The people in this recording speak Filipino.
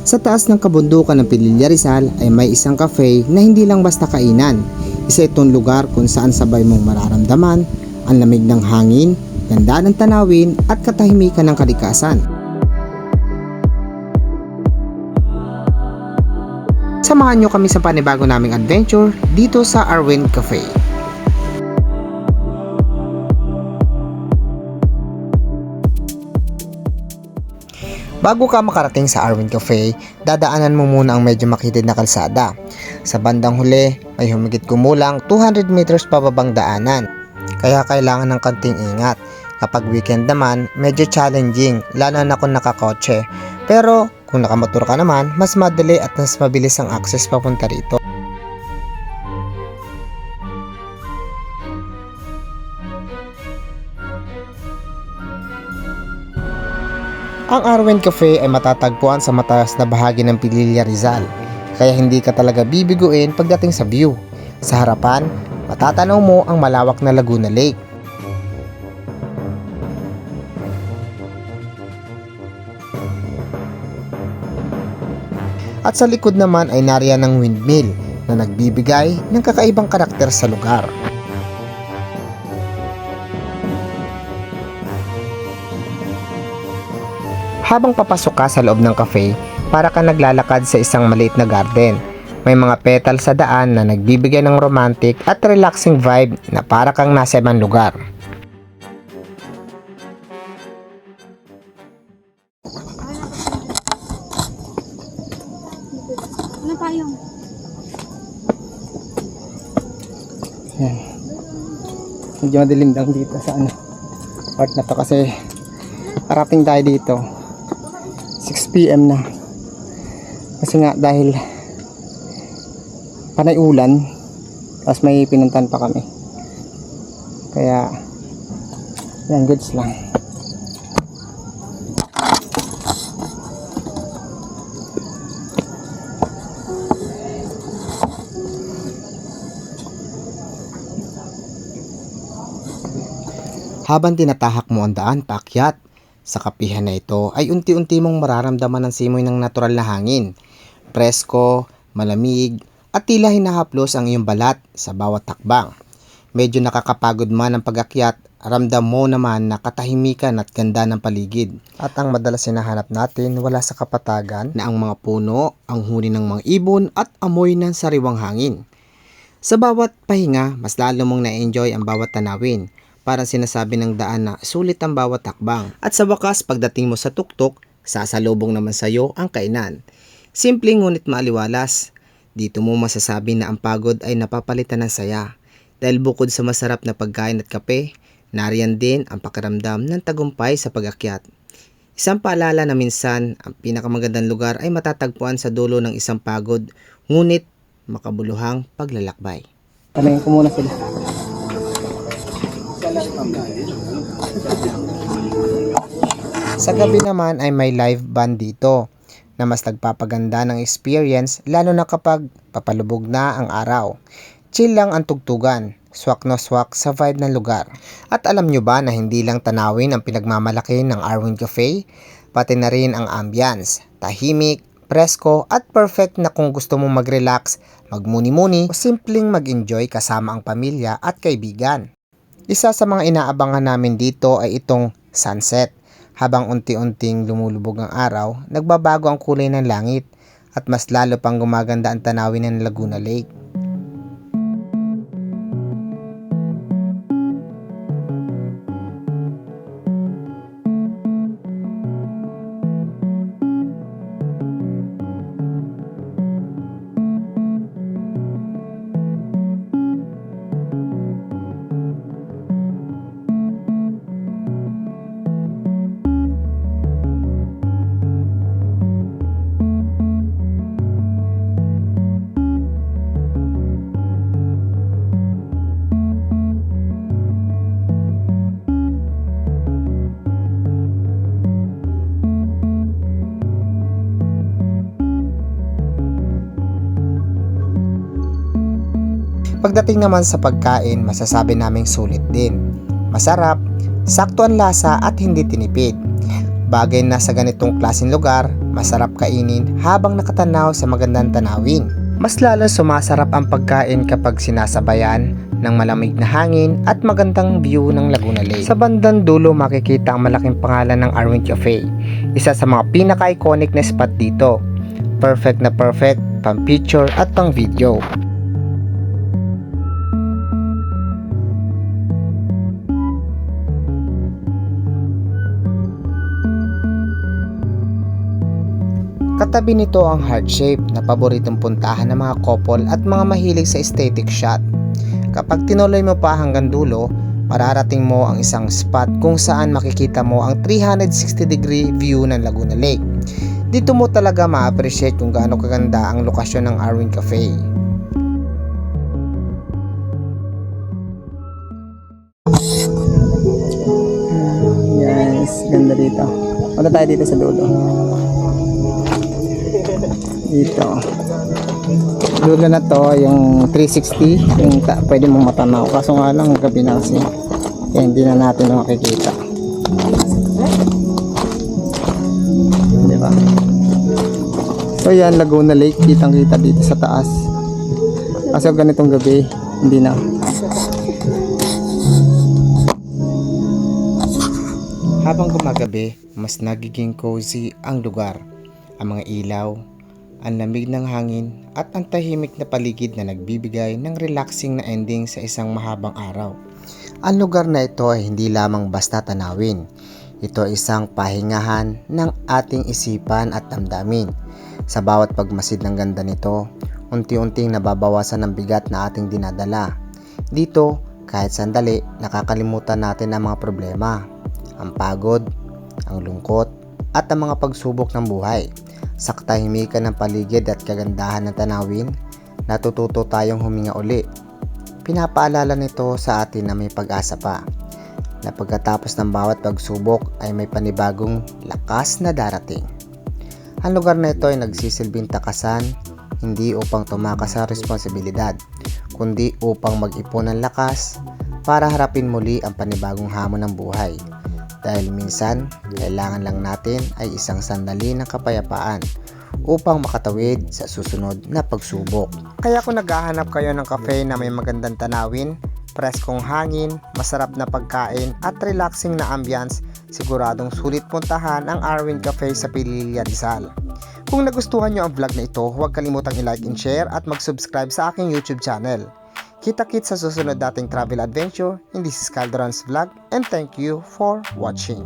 Sa taas ng kabundukan ng Pililla Rizal ay may isang cafe na hindi lang basta kainan. Isa itong lugar kung saan sabay mong mararamdaman ang lamig ng hangin, ganda ng tanawin at katahimikan ng kalikasan. Samahan nyo kami sa panibago naming adventure dito sa Arwin Cafe. Bago ka makarating sa Arwin Cafe, dadaanan mo muna ang medyo makitid na kalsada. Sa bandang huli, may humigit kumulang 200 meters pababang daanan. Kaya kailangan ng kanting ingat. Kapag weekend naman, medyo challenging, lalo na kung nakakotse. Pero kung nakamotor ka naman, mas madali at mas mabilis ang access papunta rito. Ang Arwin Cafe ay matatagpuan sa mataas na bahagi ng Pililla Rizal, kaya hindi ka talaga bibiguin pagdating sa view. Sa harapan, matatanaw mo ang malawak na Laguna Lake. At sa likod naman ay nariyan ng windmill na nagbibigay ng kakaibang karakter sa lugar. Habang papasok ka sa loob ng cafe, para ka naglalakad sa isang maliit na garden. May mga petal sa daan na nagbibigay ng romantic at relaxing vibe na para kang nasa ibang lugar. Ano tayo? Yan. Medyo madilim lang dito sa part na to kasi parating tayo dito 6 PM na kasi nga dahil panay ulan tapos may pinuntan pa kami kaya yan, goods lang. Habang tinatahak mo ang daan paakyat sa kapihan na ito ay unti-unti mong mararamdaman ang simoy ng natural na hangin. Presko, malamig at tila hinahaplos ang iyong balat sa bawat takbang. Medyo nakakapagod man ang pag-akyat, ramdam mo naman na katahimikan at ganda ng paligid. At ang madalas hinahanap natin wala sa kapatagan na ang mga puno, ang huni ng mga ibon at amoy ng sariwang hangin. Sa bawat pahinga, mas lalo mong na-enjoy ang bawat tanawin. Parang sinasabi ng daan na sulit ang bawat takbang. At sa wakas, pagdating mo sa tuktok, sasalubong naman sa iyo ang kainan. Simple ngunit maaliwalas. Dito mo masasabi na ang pagod ay napapalitan ng saya. Dahil bukod sa masarap na pagkain at kape, nariyan din ang pakiramdam ng tagumpay sa pag-akyat. Isang paalala na minsan, ang pinakamagandang lugar ay matatagpuan sa dulo ng isang pagod, ngunit makabuluhang paglalakbay. Tanungin ko muna sila. Sa gabi naman ay may live band dito na mas nagpapaganda ng experience lalo na kapag papalubog na ang araw. Chill lang ang tugtugan, swak na swak sa vibe ng lugar. At alam nyo ba na hindi lang tanawin ang pinagmamalaki ng Arwin Cafe, pati na rin ang ambience, tahimik, presko at perfect na kung gusto mong mag-relax, magmuni-muni o simpleng mag-enjoy kasama ang pamilya at kaibigan. Isa sa mga inaabangan namin dito ay itong sunset. Habang unti-unting lumulubog ang araw, nagbabago ang kulay ng langit at mas lalo pang gumaganda ang tanawin ng Laguna Lake. Pagdating naman sa pagkain, masasabi naming sulit din. Masarap, sakto ang lasa at hindi tinipid. Bagay na sa ganitong klaseng lugar, masarap kainin habang nakatanaw sa magandang tanawin. Mas lalo sumasarap ang pagkain kapag sinasabayan ng malamig na hangin at magandang view ng Laguna Lake. Sa bandang dulo makikita ang malaking pangalan ng Arwin Cafe, isa sa mga pinaka-iconic na spot dito. Perfect na perfect pang picture at pang video. Katabi nito ang heart shape na paboritong puntahan ng mga couple at mga mahilig sa aesthetic shot. Kapag tinuloy mo pa hanggang dulo, mararating mo ang isang spot kung saan makikita mo ang 360-degree view ng Laguna Lake. Dito mo talaga ma-appreciate kung gaano kaganda ang lokasyon ng Arwin Cafe. Yes, ganda dito. Punta tayo dito sa dulo. Dito. Dulo na to, yung 360, yung pwede mong matanaw. Kaso nga lang, gabi na kasi. Kaya hindi na natin makikita. Diba? So yan, Laguna Lake. Kitang kita dito sa taas. Kasi ganitong gabi, hindi na. Habang gumagabi, mas nagiging cozy ang lugar. Ang mga ilaw, ang lamig ng hangin at ang tahimik na paligid na nagbibigay ng relaxing na ending sa isang mahabang araw. Ang lugar na ito ay hindi lamang basta tanawin. Ito ay isang pahingahan ng ating isipan at damdamin. Sa bawat pagmasid ng ganda nito, unti-unting nababawasan ang bigat na ating dinadala. Dito, kahit sandali, nakakalimutan natin ang mga problema, ang pagod, ang lungkot, at ang mga pagsubok ng buhay. Sa katahimikan ng paligid at kagandahan ng tanawin, natututo tayong huminga uli. Pinapaalala nito sa atin na may pag-asa pa, na pagkatapos ng bawat pagsubok ay may panibagong lakas na darating. Ang lugar na ito ay nagsisilbing takasan, hindi upang tumakas sa responsibilidad, kundi upang mag-ipon ng lakas para harapin muli ang panibagong hamon ng buhay. Dahil minsan, kailangan lang natin ay isang sandali ng kapayapaan upang makatawid sa susunod na pagsubok. Kaya kung naghahanap kayo ng cafe na may magandang tanawin, preskong hangin, masarap na pagkain at relaxing na ambience, siguradong sulit puntahan ang Arwin Cafe sa Pililla, Rizal. Kung nagustuhan nyo ang vlog na ito, huwag kalimutang i-like and share at mag-subscribe sa aking YouTube channel. Kita-kits sa susunod nating travel adventure. This is Calderon's Vlog and thank you for watching.